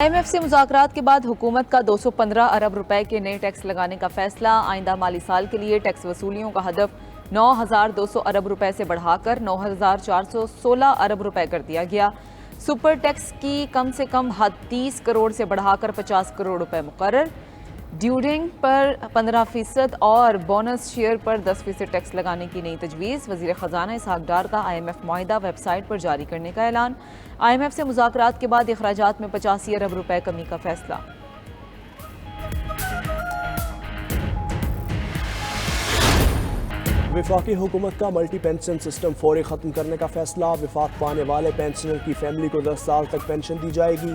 IMF से मुज़ाकरात के बाद हुकूमत का 215 अरब रुपए के नए टैक्स लगाने का फैसला। आइंदा माली साल के लिए टैक्स वसूलियों का हदफ 9,200 अरब रुपए से बढ़ाकर 9,416 अरब रुपए कर दिया गया। सुपर टैक्स की कम से कम हद 30 करोड़ से बढ़ाकर 50 करोड़ रुपए मुकर्रर। ड्यूरिंग पर 15% और बोनस शेयर पर 10% टैक्स लगाने की नई तजवीज़। वज़ीर ख़जाना इसहाक डार का IMF मुआहिदा वेबसाइट पर जारी करने का ऐलान। IMF से मुज़ाकरात के बाद अखराजात में 85 अरब रुपए कमी का फैसला। वफाकी हुकूमत का मल्टी पेंशन सिस्टम फौरी ख़त्म करने का फैसला। वफाक पाने वाले पेंशनर की फैमिली को 10 साल तक पेंशन दी जाएगी।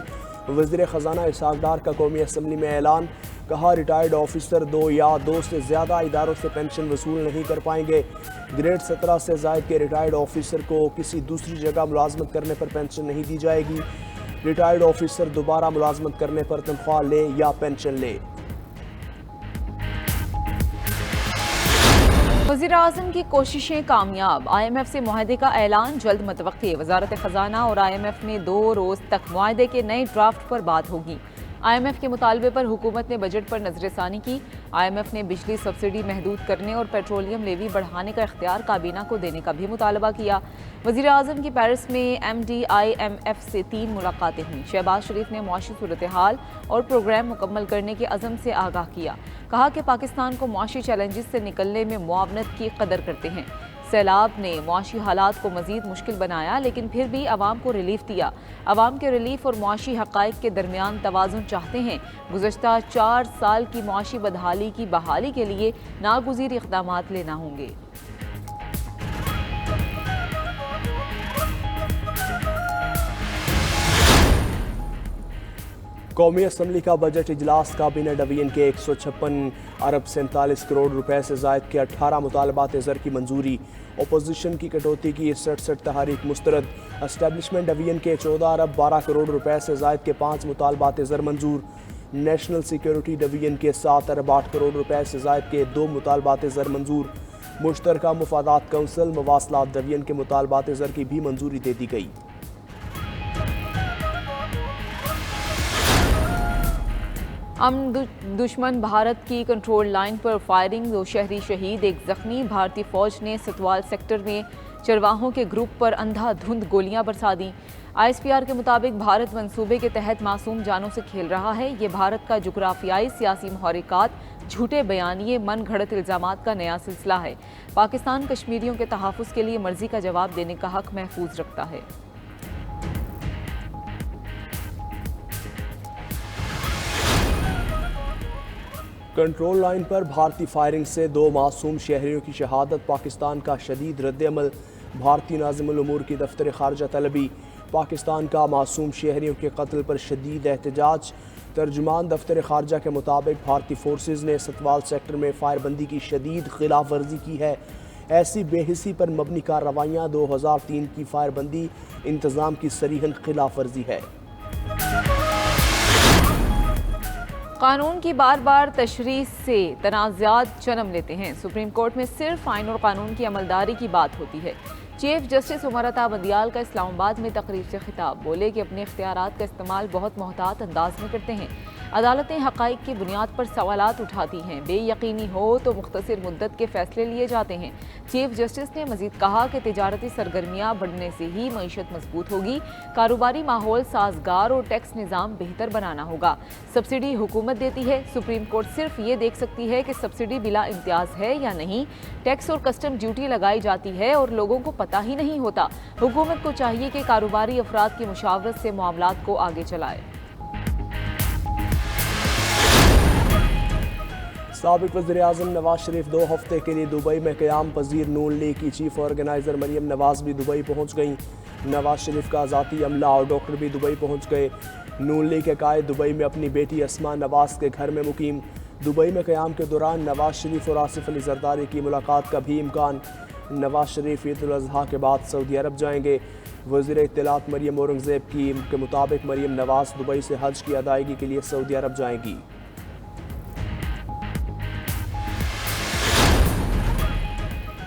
वज़ीर ख़जाना इसहाक डार का कौमी असम्बली में ऐलान। कहा, रिटायर्ड ऑफिसर 2 या 2 से ज़्यादा इदारों से पेंशन वसूल नहीं कर पाएंगे। ग्रेड 17 से ज़ायद के रिटायर्ड ऑफिसर को किसी दूसरी जगह मुलाजमत करने पर पेंशन नहीं दी जाएगी। रिटायर्ड ऑफिसर दोबारा मुलाजमत करने पर तनख्वाह ले या पेंशन ले। वज़ीर आज़म की कोशिशें कामयाब। IMF से मुआहदे का ऐलान जल्द मुतवक्की। वज़ारत ख़जाना और IMF में 2 रोज़ तक मुआहदे के नए ड्राफ्ट पर बात होगी। IMF के मुतालबे पर हुकूमत ने बजट पर नज़रसानी की। IMF ने बिजली सब्सिडी महदूद करने और पेट्रोलियम लेवी बढ़ाने का इख्तियार काबीना को देने का भी मुतालबा किया। वज़ीर आज़म की पेरिस में MD IMF से 3 मुलाकातें हुई। शहबाज शरीफ ने मुआशी सूरत हाल और प्रोग्राम मुकम्मल करने के अज़म से आगाह किया। कहा कि पाकिस्तान को मुआशी चैलेंजेस से निकलने में मुआवनत की कदर करते हैं। सैलाब ने मुआशी हालात को मज़ीद मुश्किल बनाया, लेकिन फिर भी अवाम को रिलीफ दिया। अवाम के रिलीफ और मुआशी हक़ाइक़ के दरमियान तवाज़ुन चाहते हैं। गुज़श्ता 4 साल की मुआशी बदहाली की बहाली के लिए नागुज़ीर इक़दामात लेना होंगे। कौमी असम्बली का बजट इजलास काबीना डिवीजन के 156 अरब 47 करोड़ रुपए से ज़ायद के 18 मुतालबात ज़र की मंजूरी। अपोजिशन की कटौती की 67 तहरीक मुस्तरद। एस्टेब्लिशमेंट डिवीजन के 14 अरब 12 करोड़ रुपए से ज़ायद के 5 मुतालबात ज़र मंजूर। नेशनल सिक्योरिटी डिवीजन के 7 अरब 8 करोड़ रुपए से ज़ायद के 2 मुतालबात ज़र मंजूर। मुश्तरका मुफादात कौंसिल मवासलात डिवीजन के मुतालबात ज़र की भी मंजूरी दे दी गई। दुश्मन भारत की कंट्रोल लाइन पर फायरिंग, 2 शहरी शहीद, 1 जख्मी। भारतीय फौज ने सतवाल सेक्टर में चरवाहों के ग्रुप पर अंधाधुंध गोलियां बरसा दी। ISPR के मुताबिक भारत मंसूबे के तहत मासूम जानों से खेल रहा है। ये भारत का जुग्राफियाई सियासी मुहर्रिकात, झूठे बयानिए, मन घड़त इल्ज़ामात का नया सिलसिला है। पाकिस्तान कश्मीरियों के तहफ़्फ़ुज़ के लिए मर्जी का जवाब देने का हक महफूज रखता है। कंट्रोल लाइन पर भारतीय फायरिंग से 2 मासूम शहरियों की शहादत। पाकिस्तान का शदीद रद्द-ए-अमल। भारतीय नाज़िमुल उमूर की दफ्तर खारजा तलबी। पाकिस्तान का मासूम शहरियों के कत्ल पर शदीद एहतजाज। तर्जुमान दफ्तर खारजा के मुताबिक भारतीय फोर्सेज ने सतवाल सेक्टर में फायरबंदी की शदीद खिलाफ वर्जी की है। ऐसी बेहिसी पर मबनी कार्रवाइयाँ 2003 की फायरबंदी इंतज़ाम की सरीहन खिलाफ वर्जी है। कानून की बार बार तशरीह से तनाज़ात जन्म लेते हैं। सुप्रीम कोर्ट में सिर्फ आइन और कानून की अमलदारी की बात होती है। चीफ जस्टिस उमर अता बंदियाल का इस्लामाबाद में तकरीर से खिताब। बोले कि अपने इख्तियारात का इस्तेमाल बहुत मोहतात अंदाज में करते हैं। अदालतें हक़ाइक़ की बुनियाद पर सवालात उठाती हैं। बेयकीनी हो तो मुख्तसर मुद्दत के फैसले लिए जाते हैं। चीफ जस्टिस ने मजीद कहा कि तिजारती सरगर्मियाँ बढ़ने से ही मईशत मजबूत होगी। कारोबारी माहौल साजगार और टैक्स निज़ाम बेहतर बनाना होगा। सब्सिडी हुकूमत देती है। सुप्रीम कोर्ट सिर्फ ये देख सकती है कि सब्सिडी बिला इम्तियाज़ है या नहीं। टैक्स और कस्टम ड्यूटी लगाई जाती है और लोगों को पता ही नहीं होता। हुकूमत को चाहिए कि कारोबारी अफराद की मुशावरत से मामलात को आगे चलाए। साबिक वज़ीर-ए-आज़म नवाज शरीफ 2 हफ्ते के लिए दुबई में क़याम पजीर नून लीग की चीफ ऑर्गेनाइज़र मरियम नवाज भी दुबई पहुँच गईं। नवाज शरीफ का ज़ाती अमला और डॉक्टर भी दुबई पहुँच गए। नून लीग के कायद दुबई में अपनी बेटी अस्मा नवाज के घर में मुकीम। दुबई में क़याम के दौरान नवाज शरीफ और आसिफ अली जरदारी की मुलाकात का भी इम्कान। नवाज शरीफ ईद उल अज़हा के बाद सऊदी अरब जाएंगे। वज़ीर इत्तलात मरियम औरंगज़ेब के मुताबिक मरियम नवाज दुबई से हज की अदायगी के लिए सऊदी अरब जाएंगी।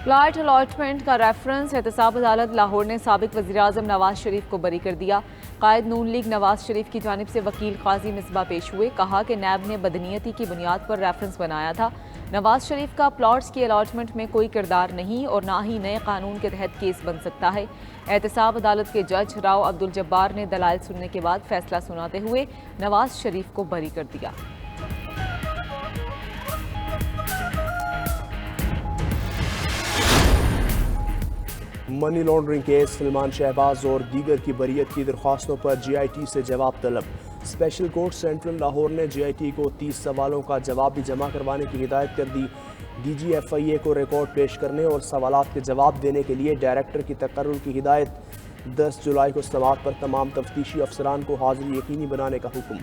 प्लाट अलाटमेंट का रेफरेंस एहतसाब अदालत लाहौर ने साबिक वज़ीर-ए-आज़म नवाज शरीफ को बरी कर दिया। कायद नून लीग नवाज शरीफ की जानिब से वकील काजी मिसबा पेश हुए। कहा कि नैब ने बदनीयती की बुनियाद पर रेफरेंस बनाया था। नवाज शरीफ का प्लॉट्स की अलाटमेंट में कोई किरदार नहीं और ना ही नए कानून के तहत केस बन सकता है। एहतसाब अदालत के जज राव अब्दुल जब्बार ने दलाइल सुनने के बाद फैसला सुनाते हुए नवाज शरीफ को बरी कर दिया। Money laundering case, Salman Shahbaz और दीगर की बरीयत की दरख्वास्तों पर GIT से जवाब तलब। स्पेशल कोर्ट सेंट्रल लाहौर ने GIT को 30 सवालों का जवाब भी जमा करवाने की हिदायत कर दी। DG FIA को रिकॉर्ड पेश करने और सवालात के जवाब देने के लिए डायरेक्टर की तकर्रुर की हिदायत। 10 जुलाई को समाअत पर तमाम तफ्तीशी अफसरान को हाजिरी यकीनी बनाने का हुक्म।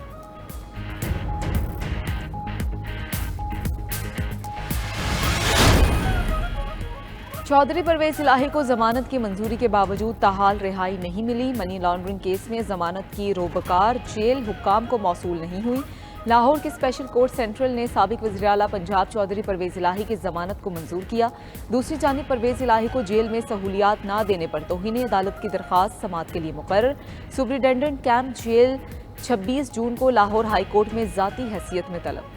चौधरी परवेज इलाही को जमानत की मंजूरी के बावजूद ताहाल रिहाई नहीं मिली। मनी लॉन्ड्रिंग केस में जमानत की रोबकार जेल हुक्काम को मौसूल नहीं हुई। लाहौर के स्पेशल कोर्ट सेंट्रल ने साबिक वज़ीर आला पंजाब चौधरी परवेज इलाही की जमानत को मंजूर किया। दूसरी जानिब परवेज इलाही को जेल में सहूलियात न देने पर तौहीन अदालत की दरख्वास्त समाअत के लिए मुकर्रर। सुपरिटेंडेंट कैंप जेल 26 जून को लाहौर हाई कोर्ट में ज़ाती हैसियत में तलब।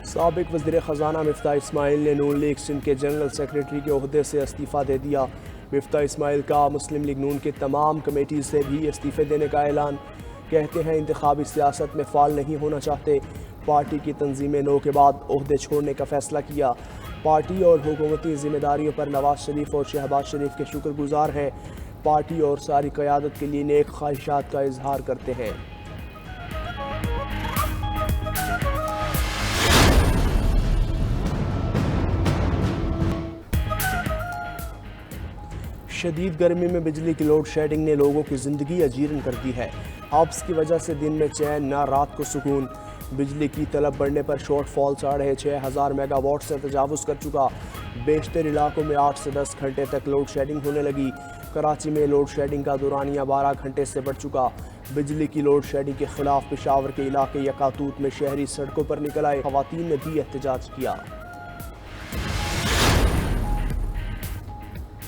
साबिक वज़ीर ख़ज़ाना मिफ्ता इस्माइल ने नून लीग सिंध के जनरल सेक्रेटरी के ओहदे से इस्तीफ़ा दे दिया। मिफ्ता इस्माइल का मुस्लिम लीग नून के तमाम कमेटी से भी इस्तीफ़े देने का ऐलान। कहते हैं इंतखाबी सियासत में फ़ाल नहीं होना चाहते। पार्टी की तंजीम नो के बाद ओहदे छोड़ने का फ़ैसला किया। पार्टी और हुकूमती ज़िम्मेदारियों पर नवाज शरीफ और शहबाज शरीफ के शुक्रगुजार हैं। पार्टी और सारी क़यादत के लिए नेक ख्वाहिशात का इजहार करते हैं। शदीद गर्मी में बिजली की लोड शेडिंग ने लोगों की ज़िंदगी अजीरन कर दी है। हब्स की वजह से दिन में चैन न रात को सुकून। बिजली की तलब बढ़ने पर शॉर्ट फॉल 6,500 मेगावाट से तजावुज़ कर चुका। बेशतर इलाकों में 8 से 10 घंटे तक लोड शेडिंग होने लगी। कराची में लोड शेडिंग का दौरानिया 12 घंटे से बढ़ चुका। बिजली की लोड शेडिंग के खिलाफ पेशावर के इलाके यकातूत में शहरी सड़कों पर निकल आए। ख़वातीन ने भी एहतजाज किया।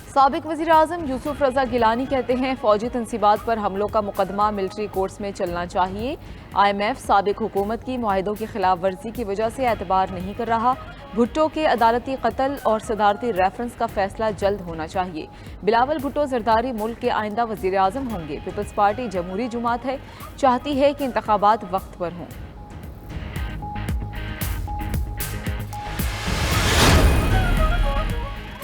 साबिक वज़ीर-ए-आज़म यूसुफ रज़ा गिलानी कहते हैं फौजी तनसीबात पर हमलों का मुकदमा मिलिट्री कोर्ट्स में चलना चाहिए। IMF साबिक हुकूमत की मुआहिदों की खिलाफ वर्जी की वजह से एतबार नहीं कर रहा। भुट्टो के अदालती कत्ल और सदारती रेफरेंस का फैसला जल्द होना चाहिए। बिलावल भुट्टो जरदारी मुल्क के आइंदा वज़ीर-ए-आज़म होंगे। पीपल्स पार्टी जमहूरी जुमात है, चाहती है कि इंतखाबात वक्त पर हों।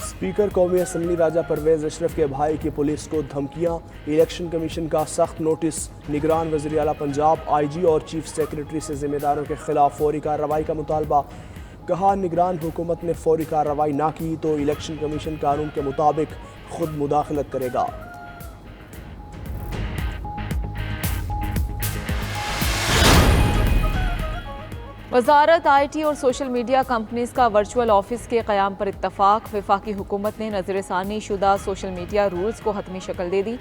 स्पीकर कौमी असम्बली राजा परवेज अशरफ के भाई की पुलिस को धमकियां। इलेक्शन कमीशन का सख्त नोटिस। निगरान वज़ीर आला पंजाब IG और चीफ सेक्रेटरी से जिम्मेदारों के खिलाफ फौरी कार्रवाई का मुतालबा। कहा निगरान हुकूमत ने फौरी कार्रवाई ना की तो इलेक्शन कमीशन कानून के मुताबिक खुद मुदाखलत करेगा। वजारत IT और सोशल मीडिया कंपनीज का वर्चुअल ऑफिस के क़याम पर इत्तफाक। वफाकी हुकूमत ने नज़रसानी शुदा सोशल मीडिया रूल्स को हतमी शक्ल दे दी।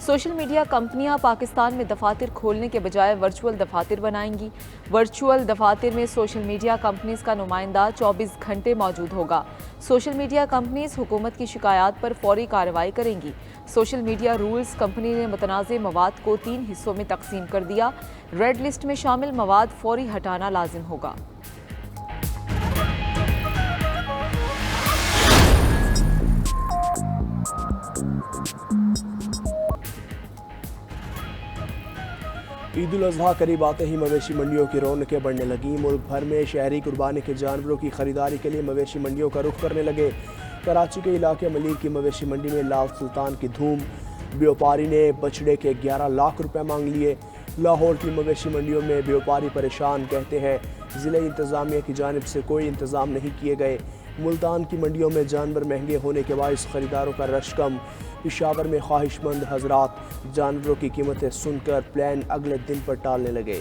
सोशल मीडिया कंपनियां पाकिस्तान में दफातर खोलने के बजाय वर्चुअल दफातर बनाएंगी। वर्चुअल दफातर में सोशल मीडिया कंपनीज का नुमाइंदा 24 घंटे मौजूद होगा। सोशल मीडिया कंपनीज हुकूमत की शिकायत पर फौरी कार्रवाई करेंगी। सोशल मीडिया रूल्स कंपनी ने मुतनाज़ मवाद को 3 हिस्सों में तकसीम कर दिया। रेड लिस्ट में शामिल मवाद फौरी हटाना लाजिम होगा। ईद उल अज़हा करीब आते ही मवेशी मंडियों की रौनकें बढ़ने लगी। मुल्क भर में शहरी कुर्बानी के जानवरों की खरीदारी के लिए मवेशी मंडियों का रुख करने लगे। कराची के इलाके मलिर की मवेशी मंडी में लाल सुल्तान की धूम। व्यापारी ने बछड़े के 11 लाख रुपए मांग लिए। लाहौर की मवेशी मंडियों में व्यापारी परेशान। कहते हैं ज़िले इंतज़ामिया की जानिब से कोई इंतज़ाम नहीं किए गए। मुल्तान की मंडियों में जानवर महंगे होने के बायस खरीदारों का रश कम। पेशावर में ख्वाहिशमंद हजरात जानवरों की कीमतें सुनकर प्लान अगले दिन पर टालने लगे।